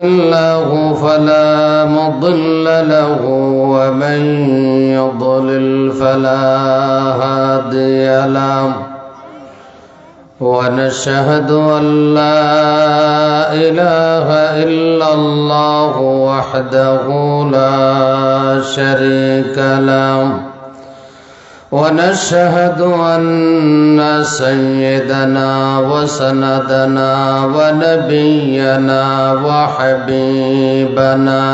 الله فلا مضل له ومن يضلل فلا هادي له ونشهد أن لا إله إلا الله وحده لا شريك له ونشهد أن سيدنا وسندنا ونبينا وحبيبنا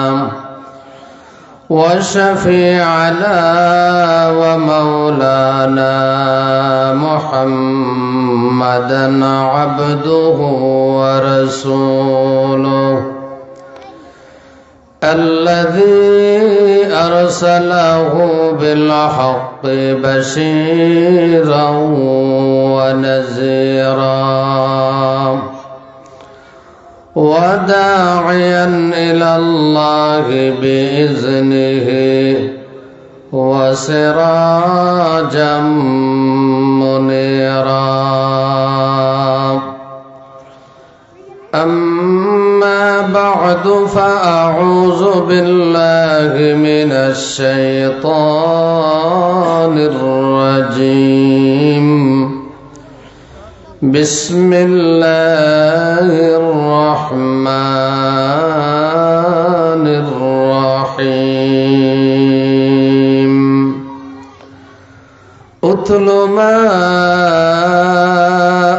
وشفيعنا ومولانا محمدا عبده ورسوله الذي أرسله بالحق بشيرا ونذيرا وداعيا إلى الله بإذنه وسراجا منيرا أما بعد فأعوذ بالله من الشيطان الرجيم بسم الله الرحمن الرحيم أتل ما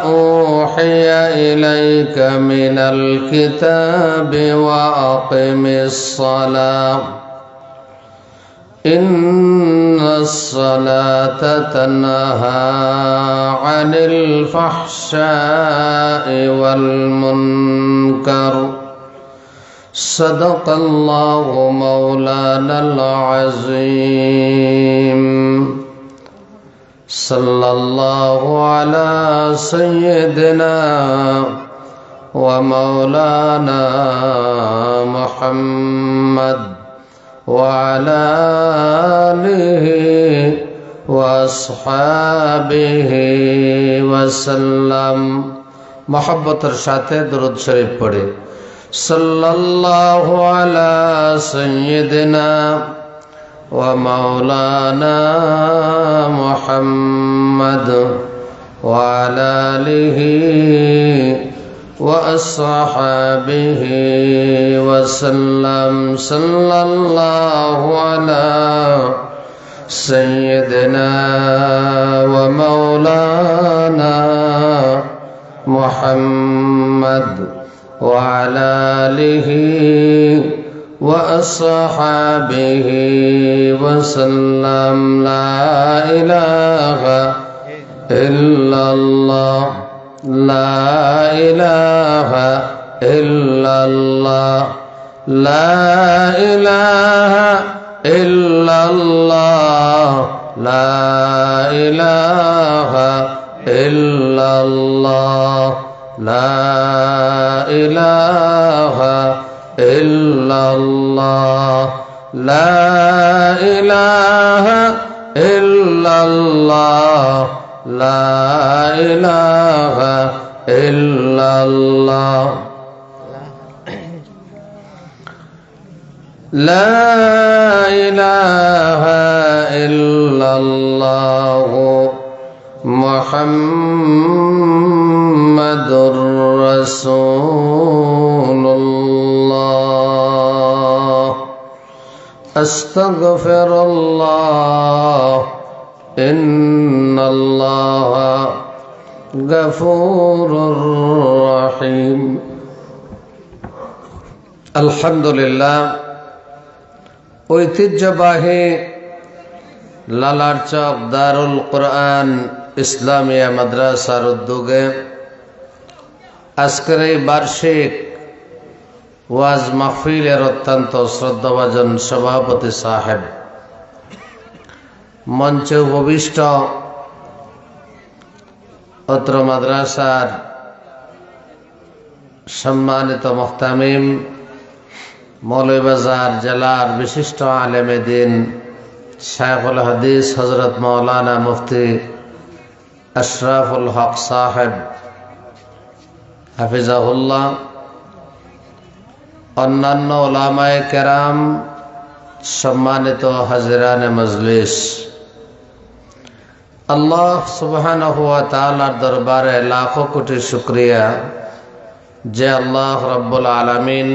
أوحي إليك من الكتاب وأقم الصلاة إن الصلاة تنهى عن الفحشاء والمنكر صدق الله مولانا العظيم صلى الله على سيدنا ومولانا محمد وعلى آله وأصحابه وسلم محبتر साथे दुरूद शरीफ पढ़े सल्लल्लाहु अला सय्यिदिना व मौलाना मुहम्मद व अला आलिहि وأصحابه وسلم صلى الله على سيدنا ومولانا محمد وعلى آله وأصحابه وسلم لا إله إلا الله لا إله إلا الله لا إله إلا الله لا إله إلا الله لا إله إلا الله لا إله إلا الله لا إله إلا الله لا إله إلا الله محمد رسول الله أستغفر الله إن الله غفور رحيم الحمد لله ঐতিহ্যবাহী লালারচক দারুল কোরআন ইসলামিয়া মাদ্রাসার উদ্যোগে আজকের এই বার্ষিক ওয়াজ মাহফিলের অত্যন্ত শ্রদ্ধাভাজন সভাপতি সাহেব, মঞ্চে উপবিষ্ট অত্র মাদ্রাসার সম্মানিত মুহতামিম, মৌলভীবাজার জেলার বিশিষ্ট আলেমে দ্বীন শায়খুল হাদিস হযরত মাওলানা মুফতি আশরাফুল হক সাহেব হাফিজাহুল্লাহ, অন্যান্য উলামায়ে কেরাম, সম্মানিত হাজিরানে মজলিস, আল্লাহ সুবহানাহু ওয়া তাআলার দরবারে লাখো কোটি শুকরিয়া যে আল্লাহ রাব্বুল আলামিন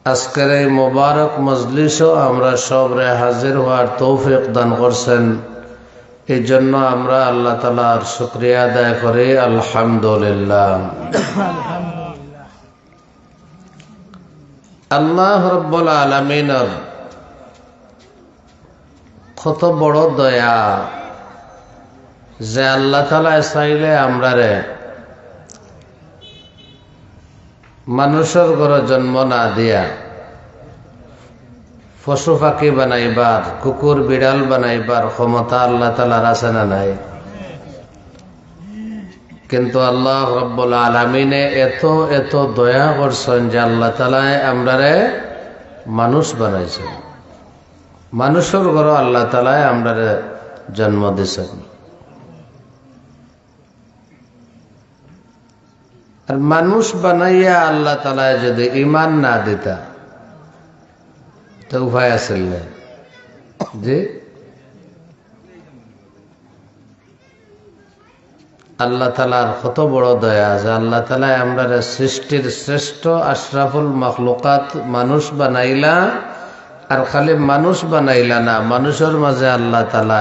আজকের এই মোবারক মজলিসও আমরা সবরে হাজির হওয়ার তৌফিক দান করছেন। এই জন্য আমরা আল্লাহ তাআলার শুকরিয়া আদায় করি, আলহামদুলিল্লাহ। আল্লাহ রাব্বুল আলামিনের কত বড় দয়া যে আল্লাহ তাআলা চাইলে আমরারে মানুষের ঘরে জন্ম না দিয়া পশু পাখি বানাইবার, কুকুর বিড়াল বানাইবার ক্ষমতা আল্লাহ তাআলার আছে না নাই? কিন্তু আল্লাহ রাব্বুল আলামিনে এত এত দয়া করছেন যে আল্লাহ তাআলা আমরারে মানুষ বানাইছেন। মানুষের ঘরে আল্লাহ তাআলা আমরারে জন্ম দিয়েছেন। আর মানুষ বানাইয়া আল্লাহ তাআলা যদি ঈমান না দিতা তো উপায় আছিল না। জি, আল্লাহ তাআলার কত বড় দয়া যে আল্লাহ তাআলা আমরারে সৃষ্টির শ্রেষ্ঠ আশরাফুল মাখলুকাত মানুষ বানাইলা। আর খালি মানুষ বানাইলা না, মানুষের মাঝে আল্লাহ তাআলা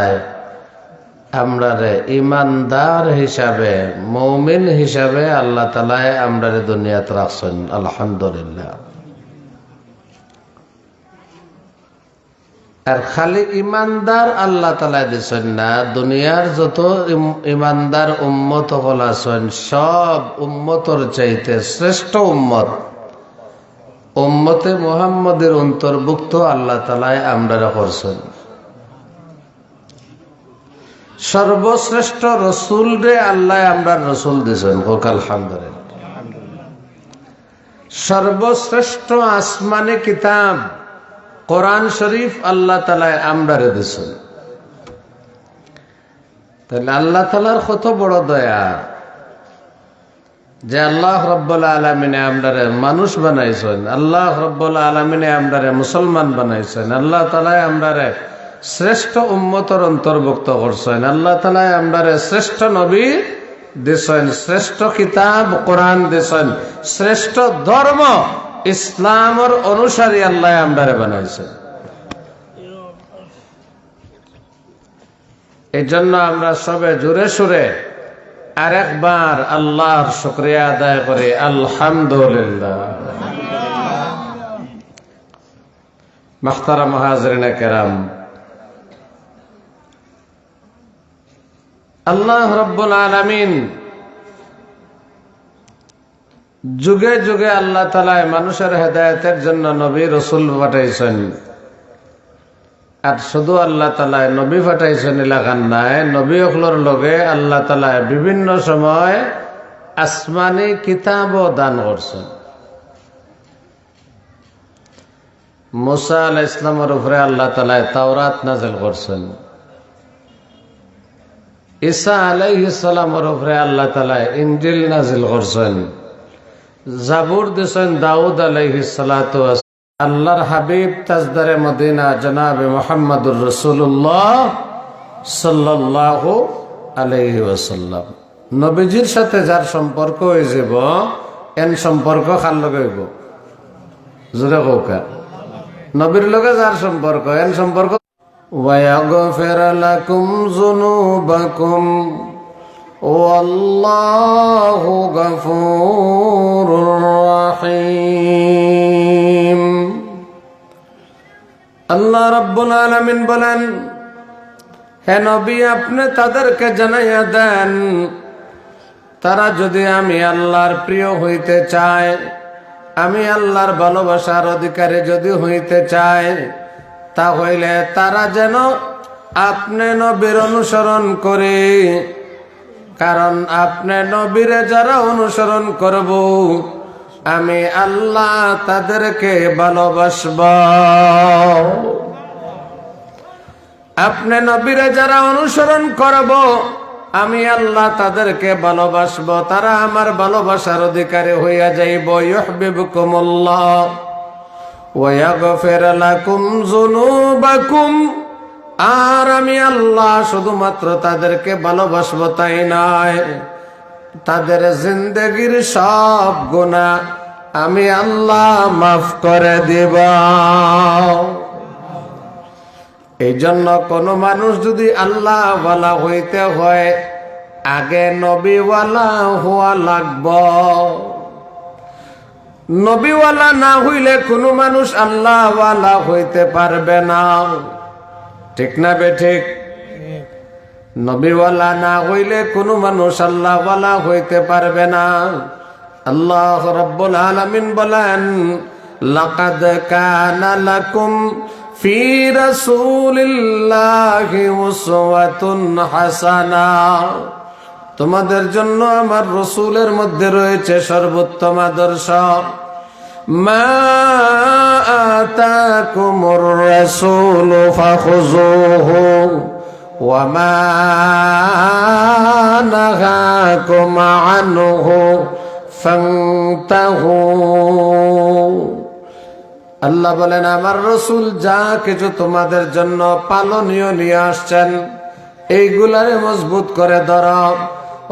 আমরারে ইমানদার হিসাবে, মুমিন হিসাবে আল্লাহ তাআলা আমরারে দুনিয়াত রাখছেন, আলহামদুলিল্লাহ। আর খালি ইমানদার আল্লাহ তাআলা দিছেন না, দুনিয়ার যত ইমানদার উম্মত হল আছেন সব উম্মতর চাইতে শ্রেষ্ঠ উম্মত উম্মতে মুহাম্মদের অন্তর্ভুক্ত আল্লাহ তাআলা আমরারে করছেন। সর্বশ্রেষ্ঠ রসুল রে আল্লাহ আমরা রসুল দিয়েছেন, হোক আলহামদুলিল্লাহ। সর্বশ্রেষ্ঠ আসমানি কিতাব কোরআন শরীফ আল্লাহ তাআলা আমরারে দিয়েছেন। তাহলে আল্লাহ তাআলার কত বড় দয়া যে আল্লাহ রাব্বুল আলামিনে আমরারে মানুষ বানাইছেন, আল্লাহ রাব্বুল আলামিনে আমরারে মুসলমান বানাইছেন, আল্লাহ তাআলা আমরারে শ্রেষ্ঠ উম্মতের অন্তর্ভুক্ত করছেন, আল্লাহ তাআলা আমরারে শ্রেষ্ঠ নবী দিছেন, শ্রেষ্ঠ কিতাব কোরআন দিছেন, শ্রেষ্ঠ ধর্ম ইসলামের অনুসারী আল্লাহ আমরারে বানাইছেন। এই জন্য আমরা সবে জোরে সুরে আরেকবার আল্লাহর শুকরিয়া আদায় করি, আলহামদুলিল্লাহ। মুহতারাম হাজিরিনে কেরাম, আল্লাহ রাব্বুল আলামিন যুগে যুগে আল্লাহ তাআলা মানুষের হেদায়েতের জন্য নবী রাসূল পাঠাইছেন। আর শুধু আল্লাহ তাআলা নবী পাঠাইছেন এলাকার নাই, নবী হকলর লগে আল্লাহ তাআলা বিভিন্ন সময় আসমানি কিতাবও দান করছেন। মুসা আলাইহিস সালামের উপরে আল্লাহ তাআলা তাওরাত নাযিল করছেন। ঈসা আলাইহিস সালামের উপরে আল্লাহ তাআলা ইনজিল নাযিল করছেন। জাবুর দিয়েছেন দাউদ আলাইহিস সালাতু ওয়াস। আল্লাহর হাবিব তাজদারে মদিনা জনাবে মুহাম্মদুর রাসূলুল্লাহ সাল্লাল্লাহু আলাইহি ওয়াসাল্লাম, নবীজির সাথে যার সম্পর্ক হয়ে যাব এন সম্পর্ক কার লগে হইব? জোরে কওকা। নবীর লগে যার সম্পর্ক এন সম্পর্ক। ওয়ায়াগফির লাকুম যুনুবাকুম ওয়াল্লাহু গফুরুর রহিম। আল্লাহ রাব্বুল আলামিন বলেন, হে নবী আপনি তাদেরকে জানাইয়া দেন, তারা যদি আমি আল্লাহর প্রিয় হইতে চায়, আমি আল্লাহর ভালোবাসার অধিকারী যদি হইতে চায়, তাহলে তারা যেন আপনি নবীর অনুসরণ করে। কারণ আপনি নবীরে যারা অনুসরণ করব আমি আল্লাহ তাদেরকে ভালোবাসব। আপনি নবীরে যারা অনুসরণ করব আমি আল্লাহ তাদেরকে ভালোবাসবো, তারা আমার ভালোবাসার অধিকারী হইয়া যাইব। ইউহিব্বুকুমুল্লাহ ওয়া ইয়াগফির লাকুম যুনুবাকুম, আর আমি আল্লাহ শুধুমাত্র তাদেরকে ভালোবাসবো তাই নয়, তাদের জিন্দেগির সব গুনাহ আমি আল্লাহ মাফ করে দিব। এই জন্য কোন মানুষ যদি আল্লাহ ওয়ালা হইতে হয়, আগে নবীওয়ালা হওয়া লাগব। নবীওয়ালা না হইলে কোন মানুষ আল্লাহ ওয়ালা হইতে পারবে না। ঠিক না বেঠিক? নবীওয়ালা না হইলে কোন মানুষ আল্লাহ ওয়ালা হইতে পারবে না। আল্লাহ রাব্বুল আলামিন বলেন, লাকাদ কানা লাকুম ফি রাসূলিল্লাহি উসওয়াতুন হাসানাহ, তোমাদের জন্য আমার রাসূলের মধ্যে রয়েছে সর্বোত্তম আদর্শ। মা আতাকুমুর রাসূলু ফাখুযুহু ওয়া মা নাহাকুম আনহু ফান্তাহু। আল্লাহ বলেন, আমার রসুল যা কিছু তোমাদের জন্য পালনীয় নিয়ে আসছেন, এইগুলারে মজবুত করে ধরো।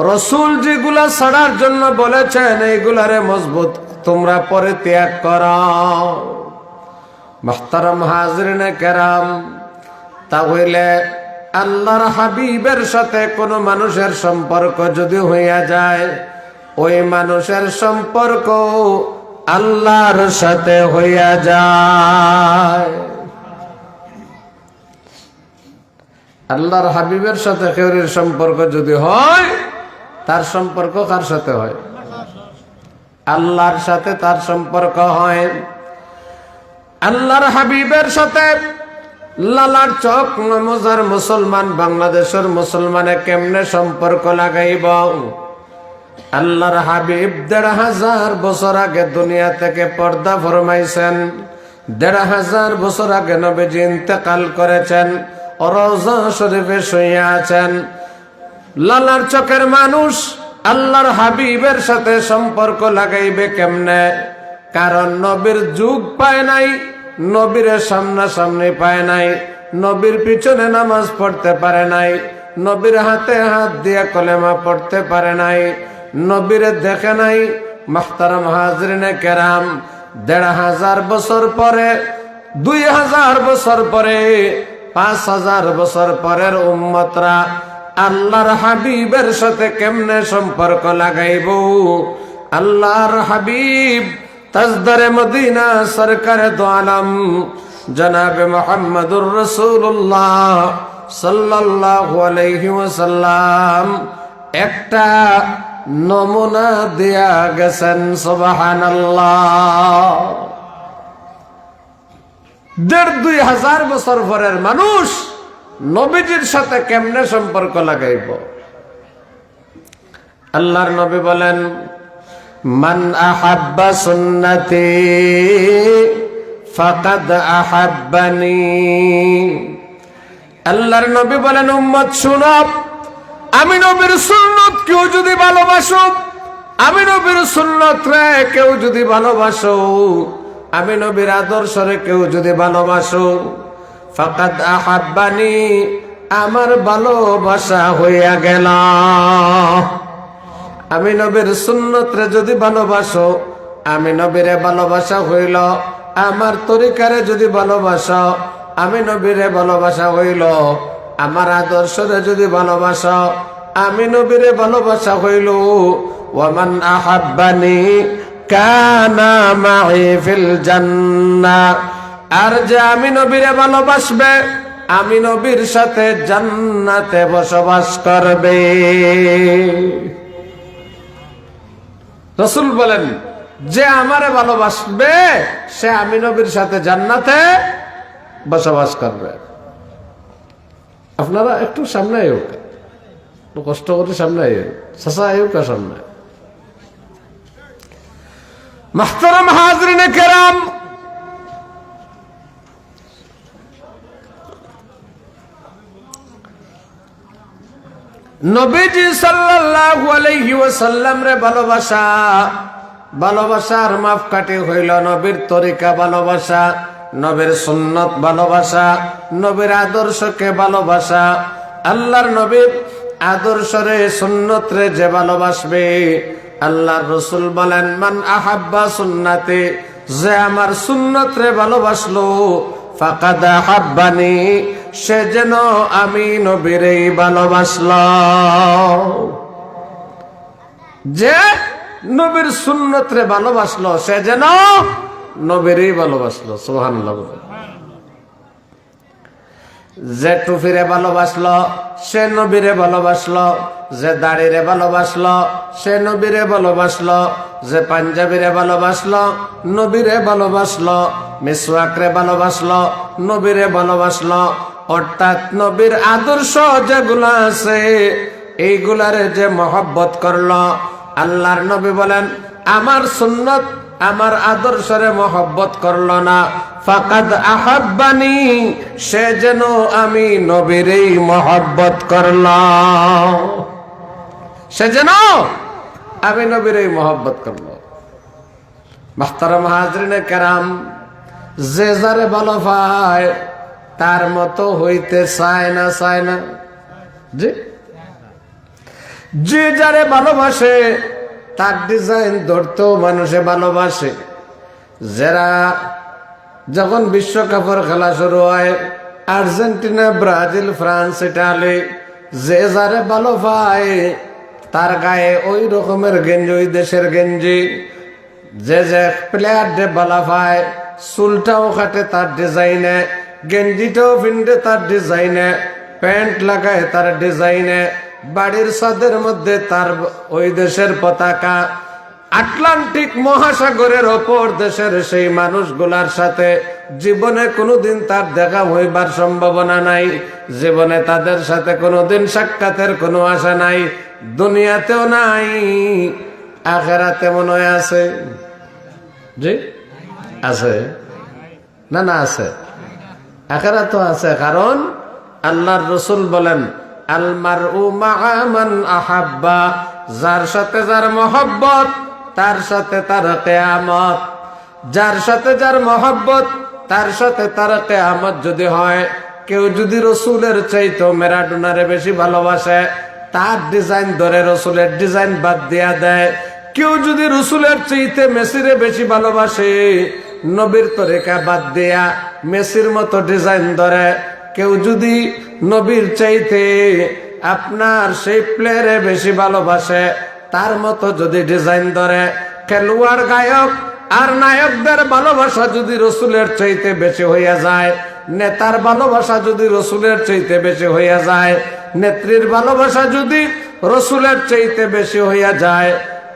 রসুল যেগুলা ছাড়ার জন্য বলেছেন, এইগুলারে মজবুত তোমরা পরিত্যাগ করো। মুহতারাম হাজরিনে কেরাম, তাহলে আল্লাহর হাবিবের সাথে কোন মানুষের সম্পর্ক যদি হইয়া যায়, ওই মানুষের সম্পর্ক আল্লাহর সাথে হইয়া যায়। আল্লাহর হাবিবের সাথে কেউর সম্পর্ক যদি হয়, তার সম্পর্ক কার সাথে হয়? আল্লাহর সাথে তার সম্পর্ক হয়। আল্লাহর হাবিবের সাথে লালার চক মজার মুসলমান বাংলাদেশের মুসলমানে কেমনে সম্পর্ক লাগাইব? আল্লাহর হাবিব ১৫০০ বছর আগে দুনিয়া থেকে পর্দা ফরমাইছেন। ১৫০০ বছর আগে নবীজি ইন্তেকাল করেছেন, রওজা শরীফে শুয়ে আছেন। লালার চকের মানুষ আল্লাহর হাবিবের সাথে সম্পর্ক লাগাইবে কেমনে? কারণ নবীর যুগ পায় নাই, নবীর সামনাসামনি পায় নাই, নবীর পিছনে নামাজ পড়তে পারে নাই, নবীর হাতে হাত দিয়ে কলেমা পড়তে পারে নাই, নবীরে দেখে নাই। মুহতারাম হাজরিনে কেরাম, ১৫০০ বছর পরে, ২০০০ বছর পরে, ৫০০০ বছর পরের উম্মতরা আল্লাহর হাবিবের সাথে কেমনে সম্পর্ক লাগাইব? আল্লাহর হাবিব তাজদারে মদিনা সরকারে দো আলম জনাবে মুহাম্মদুর রাসূলুল্লাহ সাল্লাল্লাহু আলাইহি ওয়াসাল্লাম একটা নমুনা দিয়া গেছেন। সুবহানাল্লাহ। ১৫০০ বছর পরের মানুষ নবীজির সাথে কেমনে সম্পর্ক লাগাইব? আল্লাহর নবী বলেন, মান আহাব্বা সুন্নতি ফাকাদ আহাব্বানি। আল্লাহর নবী বলেন, উম্মত শুনো, আমি নবীর সুন্নত কেউ যদি ভালোবাসো, আমি নবীর সুন্নত রে কেউ যদি ভালোবাসো, আমি নবীর আদর্শরে কেউ যদি ভালোবাসো, ফাকাদ আহাব্বানি, আমার ভালোবাসা হইয়া গেল। আমি নবীর সুন্নত রে যদি ভালোবাসো, আমি নবীরে ভালোবাসা হইল। আমার তরিকারে যদি ভালোবাসো, আমি নবীরে ভালোবাসা হইল। আমার আদর্শরে যদি ভালোবাসো, আমি নবীরে ভালোবাসা হইল। ওয়ামান আহাব্বানি কানা মাই ফিল জান্নাহ, আর যে আমি নবীরে ভালোবাসবে, আমি নবীর সাথে জান্নাতে বসবাস করবে। রাসূল বলেন, যে আমারে ভালোবাসবে সে আমি নবীর সাথে জান্নাতে বসবাস করবে। আপনারা একটু সামনে আয়ুক, একটু কষ্ট করে সামনে আয়ুক, চাচা আয়ুক সামনে। মুহতারাম হাজরিনে কেরাম, নবীজি সাল্লাল্লাহু আলাইহি ওয়াসাল্লাম রে ভালোবাসা, ভালোবাসার মাপকাঠি হইল নবীর তরিকা ভালোবাসা, নবীর সুন্নত ভালোবাসা, নবীর আদর্শকে ভালোবাসা। আল্লাহর নবীর আদর্শরে সুন্নত রে যে ভালোবাসবে, আল্লাহর রাসূল বলেন মান আহাব্বা সুন্নতি, যে আমার সুন্নত রে ভালোবাসলো, ফাকাদ আহাব্বানি, সে যেন আমি নবীরেই ভালোবাসলো। যে নবীর সুন্নত রে ভালোবাসলো সে যেন নবীরেই ভালোবাসলো। সুবহানাল্লাহ। যে টুপিরে ভালোবাসলো সে নবীরে ভালোবাসলো, যে দাড়িরে ভালোবাসলো সে নবীরে ভালোবাসলো, যে পাঞ্জাবিরে ভালোবাসলো নবীরে ভালোবাসলো, মিসওয়াকরে ভালোবাসলো নবীরে ভালোবাসলো। অর্থাৎ নবীর আদর্শ যেগুলো আছে এইগুলারে যে মহব্বত করলো, আল্লাহর নবী বলেন আমার সুন্নত আমার আদর্শরে মহব্বত করলো না, ফাকাদ আহাব্বানি, সে যেন আমি নবীরেই মহব্বত করলাম, সে যেন আমি নবীরেই মহব্বত করলো। মুহতারাম হাজরিনে কেরাম, যে যারে ভালো পায় তার মতো হইতে চায় না, চায় না। যে যারে ভালোবাসে তার ডিজাইন ধরতেও মানুষে ভালোবাসে। যারা যখন বিশ্বকাপের খেলা শুরু হয়, আর্জেন্টিনা, ব্রাজিল, ফ্রান্স, ইটালি, যে যারে ভালো পায় তার গায়ে ওই রকমের গেঞ্জি, ওই দেশের গেঞ্জি। যে যে প্লেয়ার ডে ভালো পায় চুলটাও কাটে তার ডিজাইনে, গেঞ্জিটাও পিনতে তার ডিজাইনে, প্যান্ট লাগায় তার ডিজাইনে, বাড়ির ছাদের মধ্যে তার ওই দেশের পতাকা। আটলান্টিক মহাসাগরের ওপর দেশের সেই মানুষগুলার সাথে জীবনে কোনোদিন তার দেখা হইবার সম্ভাবনা নাই, জীবনে তাদের সাথে কোনোদিন সাক্ষাতের কোনো আশা নাই, দুনিয়াতেও নাই, আখিরাতে মনে হয় আছে। জি আছে না? না আছে, আখিরাতেও আছে। কারণ আল্লাহর রাসূল বলেন আল মারউ মাআ মান আহাব্বা, যার সাথে যার মহব্বত তার সাথে তার কিয়ামত, যার সাথে যার মহব্বত তার সাথে তার কিয়ামত যদি হয়। কেউ যদি রসুলের চাইতো ম্যারাডোনারে বেশি ভালোবাসে, তার ডিজাইন ধরে রসুলের ডিজাইন বাদ দিয়া দেয়। কেউ যদি রসুলের চাইতে মেসিরে বেশি ভালোবাসে, নবীর তরিকা বাদ দিয়া মেসির মতো ডিজাইন ধরে। কেউ যদি নবীর চাইতে আপনার সেই প্লেয়ারে বেশি ভালোবাসে, তার মতো যদি ডিজাইন ধরে। খেলোয়াড়, গায়ক আর নায়কদের ভালোবাসা যদি রসুলের চাইতে বেশি হইয়া যায়, নেতার ভালোবাসা যদি রসুলের চাইতে বেশি হইয়া যায়, নেত্রীর ভালোবাসা যদি রসুলের চাইতে বেশি হইয়া যায়,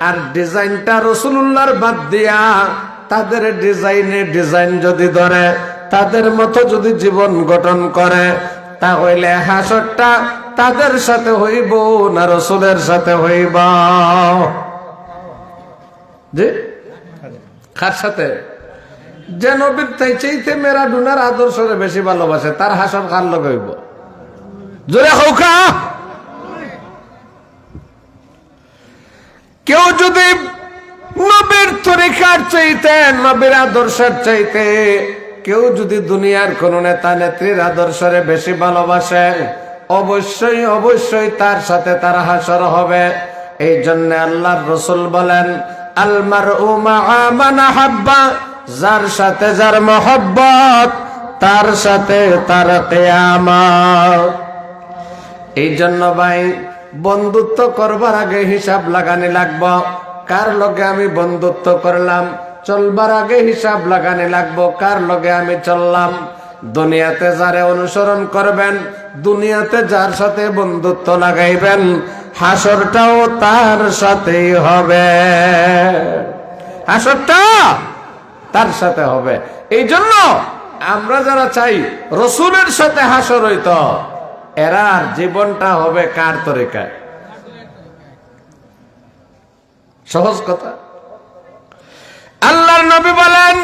আর ডিজাইনটা রসুলুল্লাহর বাদ দিয়া তাদের ডিজাইন যদি ধরে, তাদের মতো যদি জীবন গঠন করে, তাহলে হাসরটা তাদের সাথে হইব না রসুলের সাথে হইব? জি, কার সাথে? যে নবীর তাই চাইতে ম্যারাডোনার আদর্শরে বেশি ভালোবাসে, তার হাসর কার লগে হইব? জোরে হৌকা। কেউ যদি নবীর তরিকার চাইতে, নবীর আদর্শের চাইতে কেউ যদি দুনিয়ার কোন নেতা নেত্রীর আদর্শরে বেশি ভালোবাসে, অবশ্যই অবশ্যই তার সাথে তার হাসর হবে। এই জন্য আল্লাহর রাসূল বলেন আল মারউ মাআ মান আহাব্বা, যার সাথে যার মহব্বত তার সাথে তার কিয়ামত। এই জন্য ভাই, বন্ধুত্ব করবার আগে হিসাব লাগানি লাগবো। কার লগে আমি বন্ধুত্ব করলাম, চলবার আগে হিসাব লাগানি লাগবো কার লগে আমি চললাম। দুনিয়াতে যারে অনুসরণ করবেন, দুনিয়াতে যার সাথে বন্ধুত্ব লাগাইবেন, হাসরটাও তার সাথেই হবে, হাসরটা তার সাথে হবে। এই জন্য আমরা যারা চাই রসুলের সাথে হাসর হইত, এরার জীবনটা হবে কার তরিকায়? সহজ কথা। আল্লাহর নবী বলেন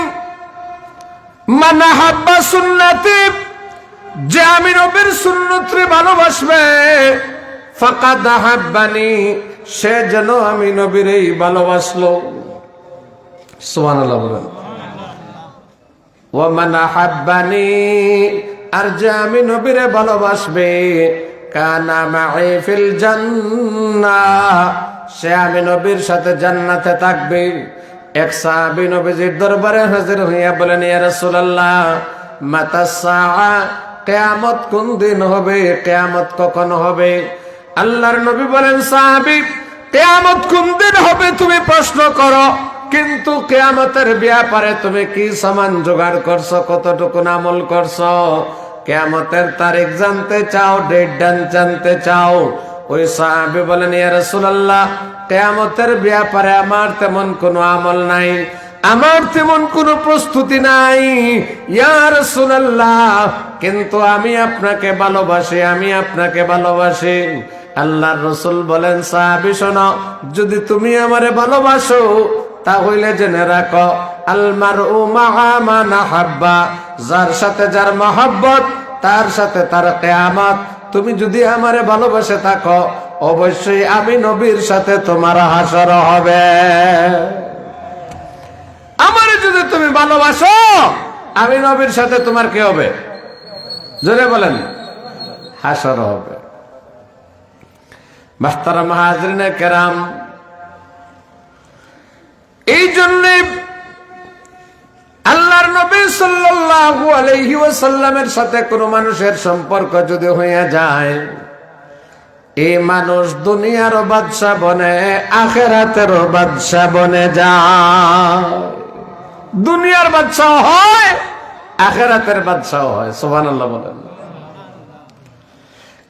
মান আহাব্বা সুন্নতি, যে আমি নবীর সুন্নতরে ভালোবাসবে, ফাকাদ আহাব্বানি, সে যেন আমি নবীরই ভালোবাসলো। সুবহানাল্লাহ বলেন। ওয়া মান আহাব্বানি, আর যে আমি নবীরে ভালোবাসবে, কানা মাই ফিল জান্নাহ, সে আমি নবীর সাথে জান্নাতে থাকবে। এক সাহাবী নবীজির দরবারে হাজির হইয়া বলেন, ইয়া রাসূলুল্লাহ, মাতাস সাআ, কিয়ামত কোন দিন হবে, কিয়ামত কখন হবে? আল্লাহর নবী বলেন, সাহাবী, কিয়ামত কোন দিন হবে তুমি প্রশ্ন করো, কিন্তু কিয়ামতের ব্যাপারে তুমি কি সামান জোগাড় করছো, কতটুকু আমল করছো? কিয়ামতের তারিখ জানতে চাও, ডেট জানতে চাও? ওই সাহাবী বলেন, ইয়া রাসূলুল্লাহ, কিয়ামতের ব্যাপারে আমার তেমন কোনো আমল নাই, আমার তেমন কোনো প্রস্তুতি নাই ইয়া রাসূলুল্লাহ, কিন্তু আমি আপনাকে ভালোবাসি, আমি আপনাকে ভালোবাসি। আল্লাহর রাসূল বলেন, সাহাবী শোনো, যদি তুমি আমারে ভালোবাসো তাহলে জেনে রাখো, আল মারউ মাআ মান আহাব্বা, যার সাথে যার মহব্বত তার সাথে তার কিয়ামত। তুমি যদি আমারে ভালোবাসে থাকো, অবশ্যই আমি নবীর সাথে তোমার হাসর হবে। আমারে যদি তুমি ভালোবাসো, আমি নবীর সাথে তোমার কি হবে? জোরে বলেন, হাসর হবে। মুহতারাম হাজরিনে কেরাম, এই জন্য আল্লাহর নবী সাল্লাল্লাহু আলাইহি ওয়াসাল্লামের সাথে কোন মানুষের সম্পর্ক যদি হইয়া যায়, এই মানুষ দুনিয়ারও বাদশা বনে, আখিরাতেরও বাদশা বনে যায়। দুনিয়ার বাদশা হয়, আখিরাতের বাদশা হয়। সুবহানাল্লাহ বলেন।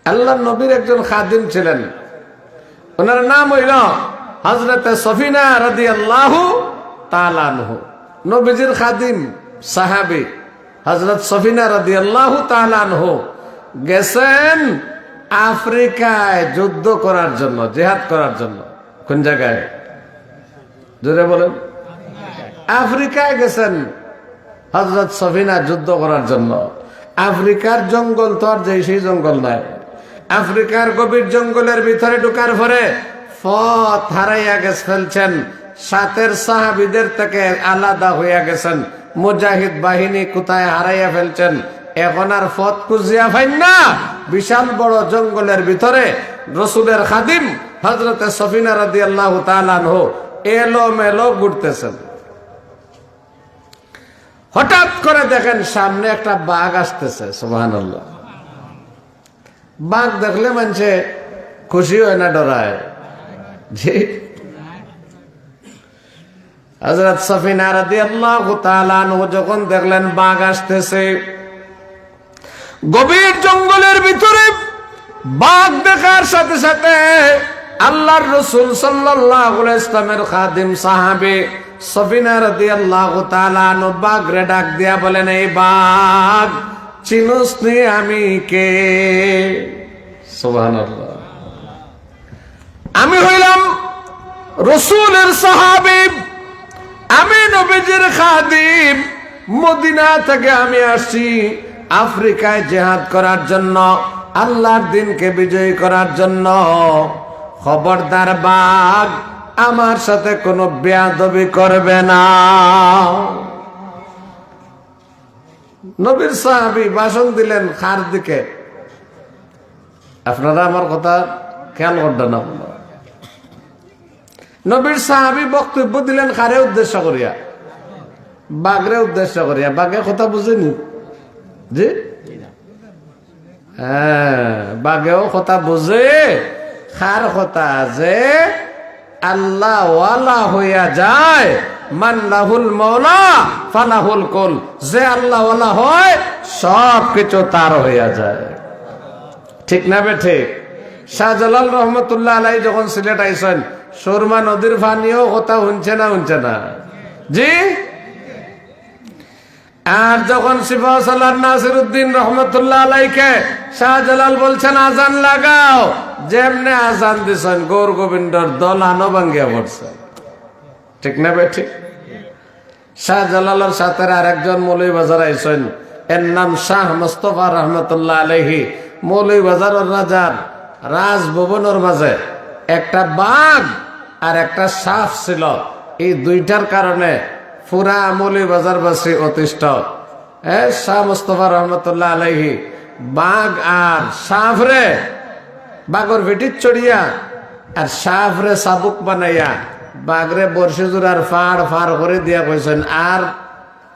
আল্লাহর নবীর একজন খাদিম ছিলেন, ওনার নাম হইল হযরতে সফিনা রাদিয়াল্লাহু তাআলা আনহু। নবীজির খাদিম সাহাবী হযরত সফিনা রাদিয়াল্লাহু তাআলা আনহু গেছেন আফ্রিকায় যুদ্ধ করার জন্য, জিহাদ করার জন্য। কোন জায়গায়? জোরে বলেন। আফ্রিকায় গেছেন হযরত সফিনা যুদ্ধ করার জন্য। আফ্রিকার জঙ্গল তো আর সেই জঙ্গল নাই। আফ্রিকার গভীর জঙ্গলের ভিতরে ঢুকার পরে পথ হারাইয়া ফেলছেন, সাথের সাহাবীদের থেকে আলাদা হইয়া গেছেন, মুজাহিদ বাহিনী কোথায় হারাইয়া ফেলছেন, এখন আর পথ খুঁজিয়া পাইন না। বিশাল বড় জঙ্গলের ভিতরে রাসূলের খাদিম হযরতে সফিনা রাদিয়াল্লাহু তাআলা আনহু এলো মেলো ঘুরতেছেন। হঠাৎ করে দেখেন সামনে একটা বাঘ আসতেছে। সুবহানাল্লাহ। বাঘ দেখলে মানুষে খুশি হয় না ডরায়? জি। হযরত সফিনা রাদিয়াল্লাহু তাআলা আনহু যখন দেখলেন বাঘ আসতেছে, গভীর জঙ্গলের ভিতরে বাঘ দেখার সাথে সাথে আল্লাহর রাসূল সাল্লাল্লাহু আলাইহি ওয়াসাল্লামের খাদিম সাহাবী সফিনা রাদিয়াল্লাহু তাআলা আনহু বাঘরে ডাক দিয়া বলেন, এই বাঘ, চিনোস নি আমি কে? সুবহানাল্লাহ। আমি হইলাম রাসূলের সাহাবী, আমি নবীজির খাদিম, মদিনা থেকে আমি আসছি আফ্রিকায় জিহাদ করার জন্য, আল্লাহর দ্বীনকে বিজয়ী করার জন্য। খবরদার বাঘ, আমার সাথে কোনো বেয়াদবি করবে না। নবীর সাহাবী ভাষণ দিলেন খার দিকে। আপনারা আমার কথা খেয়াল করবেন না। নবীর সাহাবী বক্তব্য দিলেন খারে উদ্দেশ্য করিয়া, বাঘরে উদ্দেশ্য করিয়া। বাঘে কথা বুঝেনি? জি হ্যাঁ, বাঘেও কথা বুঝে। খার কথা যে আল্লাহ ওয়ালা হইয়া যায়, মান লাহুল মাওলা ফালাহুল কুল, যে আল্লাহ ওয়ালা হয় সব কিছু তার হইয়া যায়। ঠিক না বে ঠিক? শাহজালাল রহমতুল্লাহ আলাইহি যখন সিলেট আইছেন, সুরমা নদীর পানিও কথা শুনছে না? জি। আর যখন সিফাউসালার নাসিরউদ্দিন রহমতুল্লাহ আলাইহিকে শাহজালাল বলছেন আজান লাগাও, যেমনে আজান দিছেন গৌর গোবিন্দর দলানো ভাঙ্গিয়া পড়ছে। ঠিক না বে ঠিক? শাহজালালের সাথে আরেকজন মৌলভীবাজার আইছেন, এর নাম শাহ মুস্তাফা রহমতুল্লাহ আলাইহি। মৌলভীবাজারের রাজার রাজভবনের মাঝে একটা বাঘ আর একটা সাপ ছিল। এই দুইটার কারণে পুরা মৌলভীবাজারবাসী অতিষ্ঠ। শাহ মুস্তফা রহমতুল্লাহ আলাইহি বাঘ আর সাপ রে বাঘর ভেটির চড়িয়া আর সাপ রে চাবুক বানাইয়া বাঘরে বর্ষি জোড়ার ফাড় ফাড় করে দিয়া কইছেন আর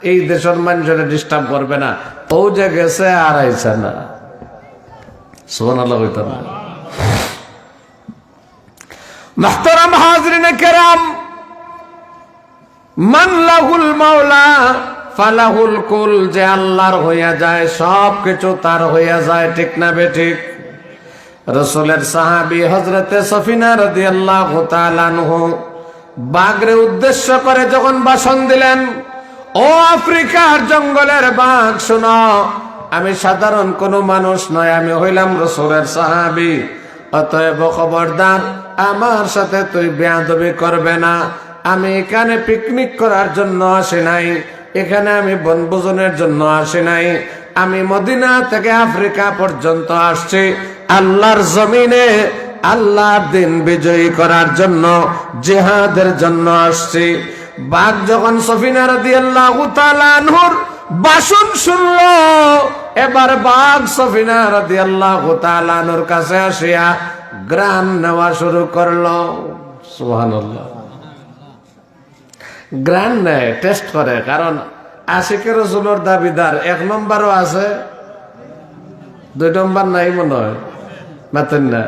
এই দেশের মানুষের ডিস্টার্ব করবে না। ও যে গেছে আর আইছে না। সুবহানাল্লাহ কইতাম না। মুহতারাম হাজরিনে কেরাম, মান লাহুল মাওলা ফালাহুল কুল, যে আল্লাহর হইয়া যায় সব কিছু তার হইয়া যায়, ঠিক না বেঠিক? রাসূলের সাহাবী হযরতে সফিনা রাদিয়াল্লাহু তাআলা আনহু বাঘরে উদ্দেশ্য করে যখন ভাষণ দিলেন, ও আফ্রিকার জঙ্গলের বাঘ শোনো, আমি সাধারণ কোনো মানুষ নয়, আমি হইলাম রাসূলের সাহাবী, অতএব খবরদার আমার সাথে তুই বেয়াদবি করবে না। আমি এখানে পিকনিক করার জন্য আসি নাই, এখানে আমি বনভোজনের জন্য আসি নাই, আমি মদিনা থেকে আফ্রিকা পর্যন্ত আসছি আল্লাহর জমিনে আল্লাহর দিন বিজয়ী করার জন্য, জিহাদের জন্য আসছি। বাঘ যখন সফিনা রাদিয়াল্লাহু তাআলা আনহুর ভাষণ শুনলো, এবার বাঘ সফিনা রাদিয়াল্লাহু তাআলা আনহুর কাছে আসিয়া গ্রান নেওয়া শুরু করলো। সুবহানাল্লাহ। গ্রান নেয়, টেস্ট করে, কারণ আশিকে রাসূলের দাবিদার 1 নম্বরও আছে, 2 নম্বর নাই মনে হয়, মাতেন না।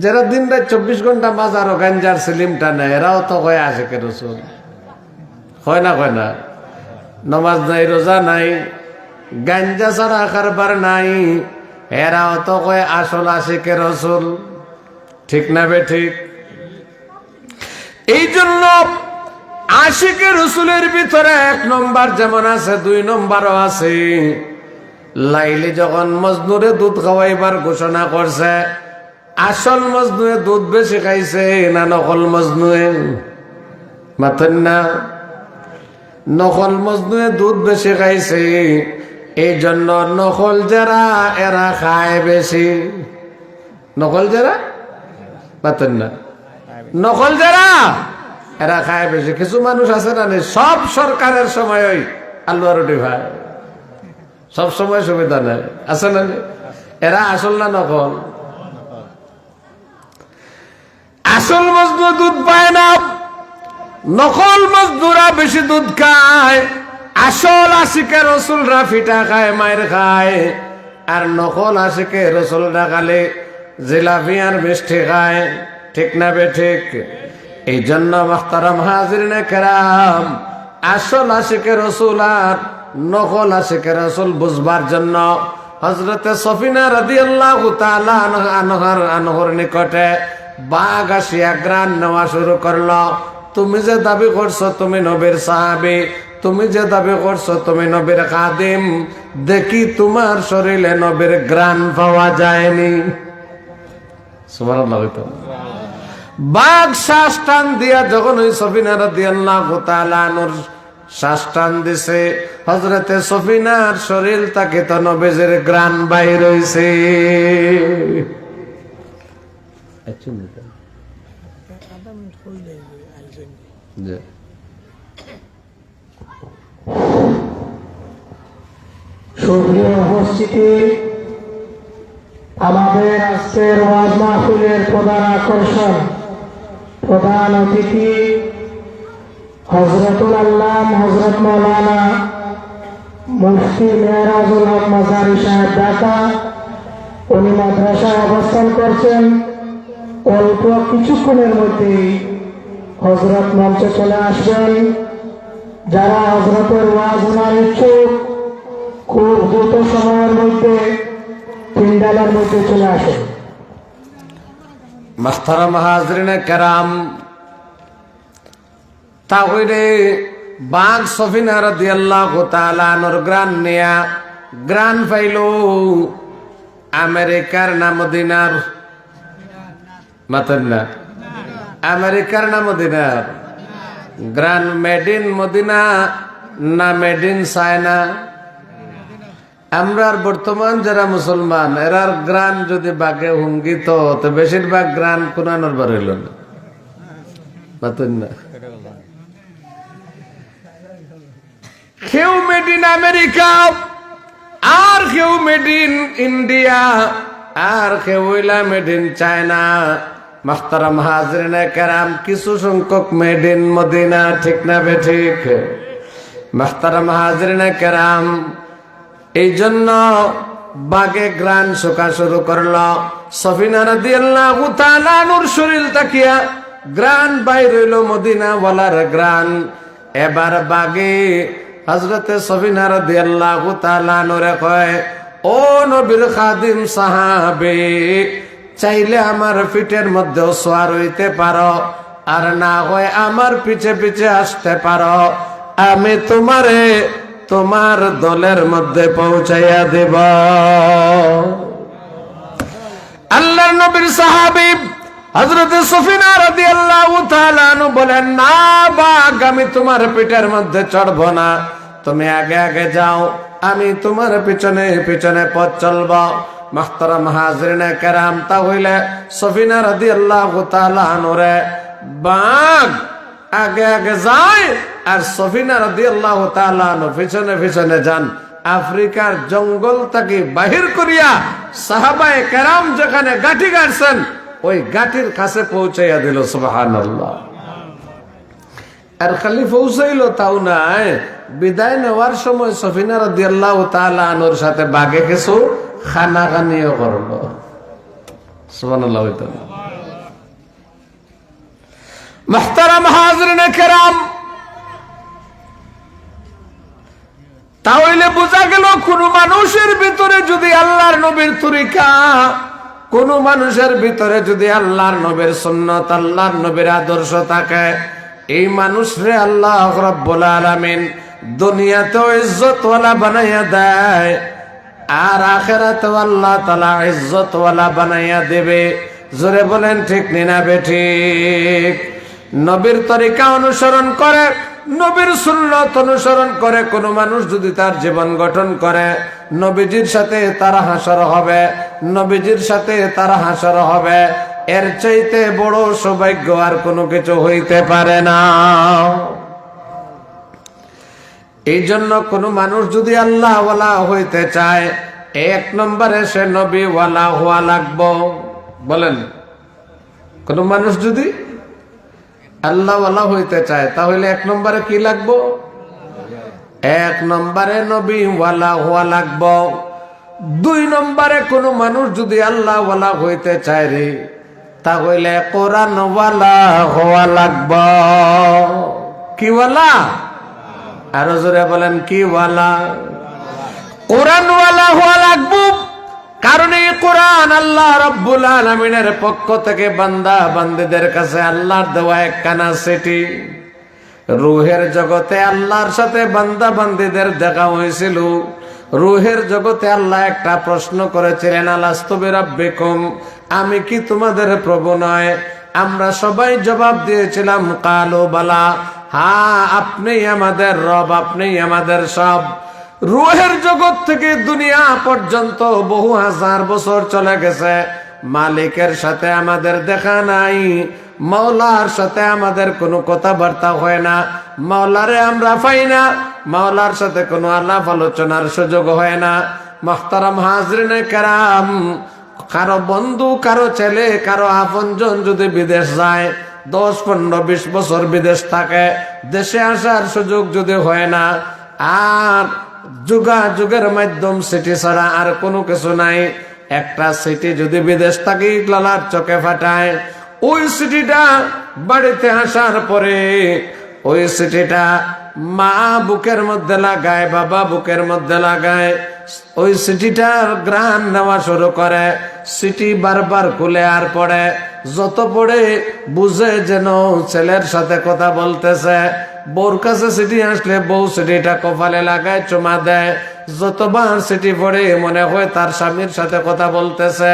যারা দিন রাত 24 ঘন্টা মাজারও গাঞ্জার সিলিমটা নেয়, এরাও তো কয় আশিকে রাসূল, হয় না? কয় না? নমাজ নাই, রোজা নাই, গাঞ্জা ছাড়া কারবার নাই, এরাও তো কয় আসল আশিকে রাসূল, ঠিক না বেঠিক? এই জন্য আশিকে রাসূলের ভিতরে 1 নম্বর যেমন আছে, 2 নম্বরও আছে। লাইলি যখন মজনুরে দুধ খাওয়াইবার ঘোষণা করছে, আসল মজনুয়ে দুধ বেশি খাইছে না নকল মজনুয়ে? মাতেন না? নকল মজনুয়ে দুধ বেশি খাইছে, এই জন্য নকল যারা এরা খায় বেশি। নকল যারা, মাতেন না? নকল যারা এরা খায় বেশি। কিছু মানুষ আছে না, সব সরকারের সময় ওই আলু আর রুটি ভাই, সব সময় সুবিধা নেই, আছে না? এরা আসল না নকল? আসল মজনু দুধ পায় না, নকল মজনুরা বেশি দুধ খায়। আসল আশিকে রাসূলরা ফিটা খায়, মায়ের খায়, আর নকল আশিকে রাসূলরা খালি জিলাপি আর মিষ্টি খায়, ঠিক না বেঠিক? এই জন্য মুহতারাম হাজিরিনে কেরাম, আসল আশিকে রাসূল আর নকল আশিকে রাসূল বুঝবার জন্য হযরতে সফিনা রাদিয়াল্লাহু তাআলা আনহার নিকটে বাঘ আসিয়া গ্রান নেওয়া শুরু করলো। তুমি যে দাবি করছো তুমি নবীর সাহাবী, তুমি যে দাবি করছো তুমি নবীর খাদিম, দেখি তোমার শরীরে নবীর গ্রান পাওয়া যায়নি। সুবহানাল্লাহ। বাঘ শ্বাস টান দিয়া যখন ওই সফিনা রাদিয়াল্লাহু তাআলা আনহুর শ্বাস টান দিছে, হযরতে সফিনার শরীর থেকে তো নবীর গ্রান বাইর হইছে। সুপ্রিয় উপস্থিতি, আমাদের আজকের ওয়াজ মাহফিলের প্রধান আকর্ষণ, প্রধান অতিথি হযরতুল আল্লাম হযরত মাওলানা মুফতি মেহরাজুল হক মাজারি সাহেব ঢাকা। উনি মাদ্রাসায় অবস্থান করছেন। অল্প কিছুক্ষণের মধ্যেই হযরত মঞ্চে চলে আসবেন। যারা হযরতের ওয়াজ শোনার ইচ্ছুক, খুব দ্রুত সময়ের মধ্যে পিন্ডালের মধ্যে চলে আসেন। মুহতারাম হাজরিনে কেরাম, তাহলে বাঘ সফিনা রাদিয়াল্লাহু তাআলা আনহুর গ্রান নিয়া গ্রান পাইল আমেরিকার না মদিনার? মাতেন না? আমেরিকার না মদিনার? গ্রান মেড ইন মদিনা না মেড ইন চায়না? আমরা আর বর্তমান যারা মুসলমান এরার গ্রান যদি বাঘে হুঙ্গিত তো বেশিরভাগ গ্রান কোনানোর বার হইল না বাতুন না। কেউ মেড ইন আমেরিকা, আর কেউ মেড ইন ইন্ডিয়া, আর কেউ হইলা মেড ইন চায়না। মাখতারাম হাজরিনে কেরাম, কিছু সংখ্যক মেড ইন মদিনা, ঠিক না বেঠিক? মাখতারাম হাজরিনে কেরাম, এই জন্য বাগে গ্রান শোকা শুরু করলো। সফিনা রাদিয়াল্লাহু তাআলা নূর শরীর তাকিয়া গ্রান বাইর হইল মদিনা ওয়ালার গ্রান। এবার বাগে হযরতে সফিনা রাদিয়াল্লাহু তাআলা নূরে কয়, ও নবীর খাদিম সাহাবী, চাইলে আমার পিঠের মধ্যে সওয়ার হইতে পারো, আর না হয় আমার পিছে পিছে আসতে পারো, আমি তোমারে তোমার দলের মধ্যে পৌঁছাইয়া দেব। আল্লাহর নবীর সাহাবী হযরত সফিনা রাদিয়াল্লাহু তাআলা আনহু বলেন, না বাগ, আমি তোমার পিঠের মধ্যে চড়ব না, তুমি আগে আগে যাও, আমি তোমার পিছনে পিছনে পথ চলব। মাহতারাম হাজরিনে কেরাম, তাহলে সফিনা রাদিয়াল্লাহু তাআলা আনহুরে বাগ আগে আগে যায় আর সফিনা রাদিয়াল্লাহু তাআলা আনহু পিছনে পিছনে যান। আফ্রিকার জঙ্গল থেকে বাহির করিয়া সাহাবায়ে কেরাম যেখানে গাঁটি গাড়ছেন ওই গাঁটির কাছে পৌঁছাইয়া দিল। সুবহানাল্লাহ। আর খালি পৌঁছাইল তাও নাই, বিদায় নেওয়ার সময় সফিনা রাদিয়াল্লাহু তাআলা আনহুর সাথে বাগে কিছু খানাখানিও করলো। সুবহানাল্লাহ। মুহতারাম হাজরিনে কেরাম, তাহলে বোঝা গেল কোন মানুষের ভিতরে যদি আল্লাহর নবীর তরিকা, কোন মানুষের ভিতরে যদি আল্লাহর নবীর সুন্নাত, আল্লাহর নবীর আদর্শ থাকে, এই মানুষরে আল্লাহ রাব্বুল আলামিন দুনিয়াতেও ইজ্জতওয়ালা বানাইয়া দেয়, আর আখিরাতেও আল্লাহ তাআলা ইজ্জতওয়ালা বানাইয়া দেবে। জোরে বলেন ঠিক না বেঠিক? নবীর তরিকা অনুসরণ করে, নবীর সুন্নাত অনুসরণ করে কোন মানুষ যদি তার জীবন গঠন করে, নবীজির সাথে তার হাসর হবে, নবীজির সাথে তার হাসর হবে। এর চাইতে বড় সৌভাগ্য আর কোনো কিছু হইতে পারে না। এই জন্য কোন মানুষ যদি আল্লাহ ওয়ালা হইতে চায়, এক নম্বরে সে নবী ওয়ালা হওয়া লাগবো। বলেন, কোন মানুষ যদি আল্লাহ ওয়ালা হইতে চায় তাহলে এক নম্বরে কি লাগবো? এক নম্বরে নবী ওয়ালা হওয়া লাগবো। দুই নম্বরে কোন মানুষ যদি আল্লাহ ওয়ালা হইতে চায় রে, তাহলে কোরআন ওয়ালা হওয়া লাগবো। কি ওয়ালা? আরো জোরে বলেন, কি ওয়ালা? কোরআন ওয়ালা হওয়া লাগবো। কারণ এই কোরআন আল্লাহ রাব্বুল আলামিনের পক্ষ থেকে বান্দা বান্দীদের কাছে আল্লাহর দেওয়া একখানা চিঠি। রূহের জগতে আল্লাহর সাথে বান্দা বান্দীদের দেখা হয়েছিল। রূহের জগতে আল্লাহ একটা প্রশ্ন করেছিলেন, আলাস্তু বিরাব্বিকুম, আমি কি তোমাদের প্রভু নয়? আমরা সবাই জবাব দিয়েছিলাম কালু বালা, হ্যাঁ আপনি আমাদের রব, আপনি আমাদের সব। রূহের জগৎ থেকে দুনিয়া পর্যন্ত বহু হাজার বছর চলে গেছে, মালিকের সাথে আমাদের দেখা নাই, মাওলার সাথে আমাদের কোনো কথাবার্তা হয় না, মাওলারে আমরা পাই না, মাওলার সাথে কোনো আলাপ আলোচনার সুযোগ হয় না। মুহতারাম হাজরিনে কেরাম, কারো বন্ধু, কারো ছেলে, কারো আপনজন যদি বিদেশ যায়, 10, 15, 20 বছর বিদেশ থাকে, দেশে আসার সুযোগ যদি হয় না, আর যোগাযোগের মাধ্যম সিটি ছাড়া আর কোনো কিছু নাই, একটা সিটি যদি বিদেশ থাকে লালার চোখে ফাটায়, ওই সিটিটা বাড়িতে আসার পরে ওই সিটিটা মা বুকের মধ্যে লাগায়, বাবা বুকের মধ্যে লাগায়, ওই সিটিটার গ্রান নেওয়া শুরু করে। সিটি বারবার খুলে আর পড়ে, যত পড়ে বুঝে যেন ছেলের সাথে কথা বলতেছে। বউর কাছে সিটি আসলে বউ সিটিটা কপালে লাগায়, চুমা দেয়। যতবার সিটি পড়ে মনে হয় তার স্বামীর সাথে কথা বলতেছে,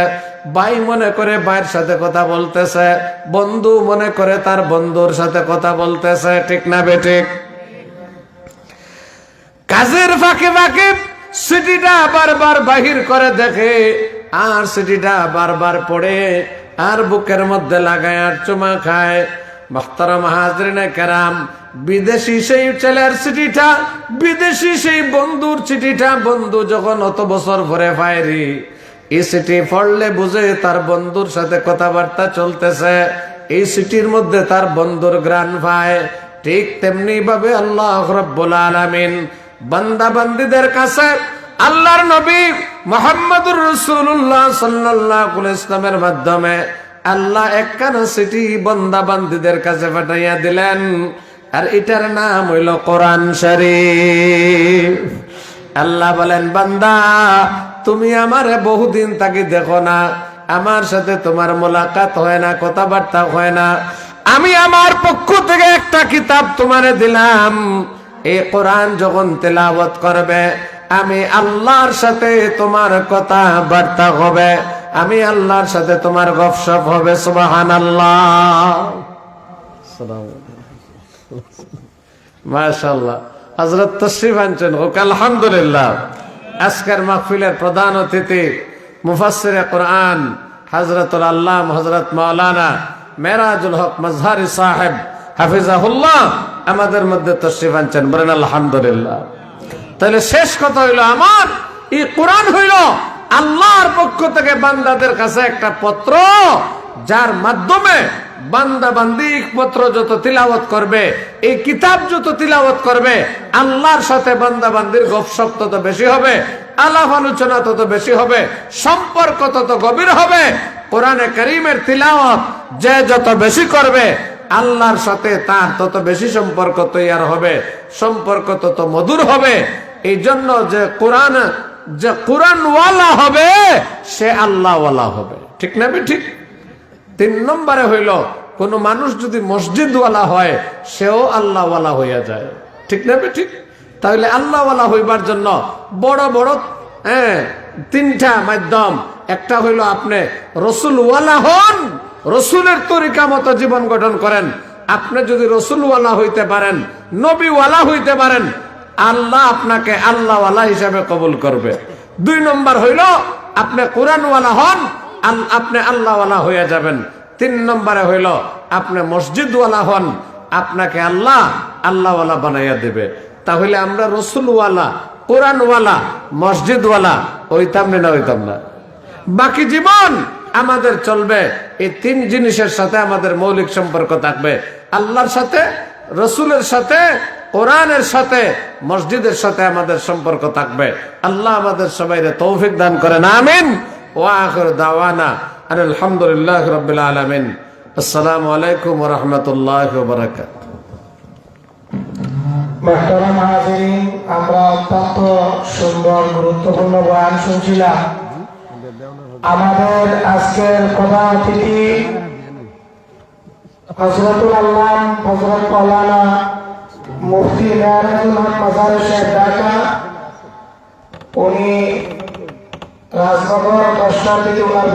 ভাই মনে করে ভাইয়ের সাথে কথা বলতেছে, বন্ধু মনে করে তার বন্ধুর সাথে কথা বলতেছে। ঠিক না বেঠিক? কাজের ফাঁকে ফাঁকে সিটিটা বারবার বাহির করে দেখে, আর সিটিটা বারবার পড়ে, আর বুকের মধ্যে লাগায় আর চুমা খায়। মুহতারাম হাজরিনে কেরাম, বিদেশি সেই ছেলের চিঠিটা, বিদেশি সেই বন্ধুর চিঠিটা বন্ধু যখন অত বছর পরে পায়রি, এই চিঠি পড়লে বুঝে তার বন্ধুর সাথে কথাবার্তা চলতেছে, এই চিঠির মধ্যে তার বন্ধুর গ্রাণ পায়। ঠিক তেমনি ভাবে আল্লাহ রাব্বুল আলামিন বান্দা বান্দীদের কাছে আল্লাহর নবী মুহাম্মদুর রাসূলুল্লাহ সাল্লাল্লাহু আলাইহি ওয়াসাল্লামের মাধ্যমে আল্লাহ একখানা চিঠি বান্দা বান্দীদের কাছে পাঠাইয়া দিলেন, আর এটার নাম হইল কোরআন শরীফ। আল্লাহ বলেন, বান্দা তুমি আমারে বহুদিন তাকে দেখো না, আমার সাথে তোমার মোলাকাত হয় না, কথাবার্তা হয় না, আমি আমার পক্ষ থেকে একটা কিতাব তোমারে দিলাম। এই কোরআন যখন তেলাওয়াত করবে, আমি আল্লাহর সাথে তোমার কথাবার্তা হবে, আমি আল্লাহর সাথে তোমার গপসপ হবে। সুবহানাল্লাহ, মাশাআল্লাহ। হযরত তশরিফ আনছেন, ওকে আলহামদুলিল্লাহ। আজকের মাহফিলের প্রধান অতিথি মুফাসসিরে কোরআন হযরতুল আল্লামা হযরত মাওলানা মেরাজুল হক মাজহারি সাহেব হাফিজাহুল্লাহ আমাদের মধ্যে তশরিফ আনছেন, বলেন আলহামদুলিল্লাহ। তাহলে শেষ কথা হইল, আমার এই কোরআন হইল আল্লাহর পক্ষ থেকে বান্দাদের কাছে একটা পত্র, যার মাধ্যমে বান্দা বান্দি পত্র যত তিলাওয়াত করবে, এই কিতাব যত তিলাওয়াত করবে, আল্লাহর সাথে বান্দা বান্দির গপসপ তত বেশি হবে, আলাপ আলোচনা তত বেশি হবে, সম্পর্ক তত গভীর হবে। কোরআনে কারীমের তিলাওয়াত যে যত বেশি করবে, আল্লাহর সাথে তার তত বেশি সম্পর্ক তৈরি হবে, সম্পর্ক তত মধুর হবে। এই জন্য যে কোরআনওয়ালা হবে, সে আল্লাহওয়ালা হবে। ঠিক না? ঠিক। 3 নম্বরে হইল, কোন মানুষ যদি মসজিদওয়ালা হয়, সেও আল্লাহওয়ালা হইয়া যায়। ঠিক না? ঠিক। তাহলে আল্লাহওয়ালা হইবার জন্য বড় বড় 3টা মাধ্যম। একটা হইল আপনি রসুলওয়ালা হন, রসুলের তরিকা মতো জীবন গঠন করেন। আপনি যদি রসুলওয়ালা হইতে পারেন, নবীওয়ালা হইতে পারেন, আল্লাহ আপনাকে আল্লাহওয়ালা হিসাবে কবুল করবে। 2 নম্বর হইল আপনি কোরআনওয়ালা হন, আপনি আল্লাহওয়ালা হয়ে যাবেন। 3 নম্বরে হইল আপনি মসজিদওয়ালা হন, আপনাকে আল্লাহ আল্লাহওয়ালা বানাইয়া দেবে। তাহলে আমরা রসুলওয়ালা, কোরআনওয়ালা, মসজিদওয়ালা হইতাম না? হইতাম না? বাকি জীবন আমাদের চলবে এই 3 জিনিসের সাথে, আমাদের মৌলিক সম্পর্ক থাকবে, আল্লাহর সাথে, রসুলের সাথে, কোরআনের সাথে, মসজিদের সাথে আমাদের সম্পর্ক থাকবে। আল্লাহ আমাদের সবাইকে তৌফিক দান করেন, আমিন। ওয়া আখির দাওয়ানা আলহামদুলিল্লাহি রাব্বিল আলামিন। আসসালামু আলাইকুম ওয়া রাহমাতুল্লাহি ওয়া বারাকাতুহু। মুহতারাম হাজিরিন, আমরা অত্যন্ত সুন্দর গুরুত্বপূর্ণ বয়ান শুনছিলাম। আমাদের আজকের প্রধান অতিথি হযরতুল আল্লাম হযরত মাওলানা মুফতি মেরাজুল হক মাজারি সাহেব ঢাকা, উনি রাজনগর 10টার দিকে ওনার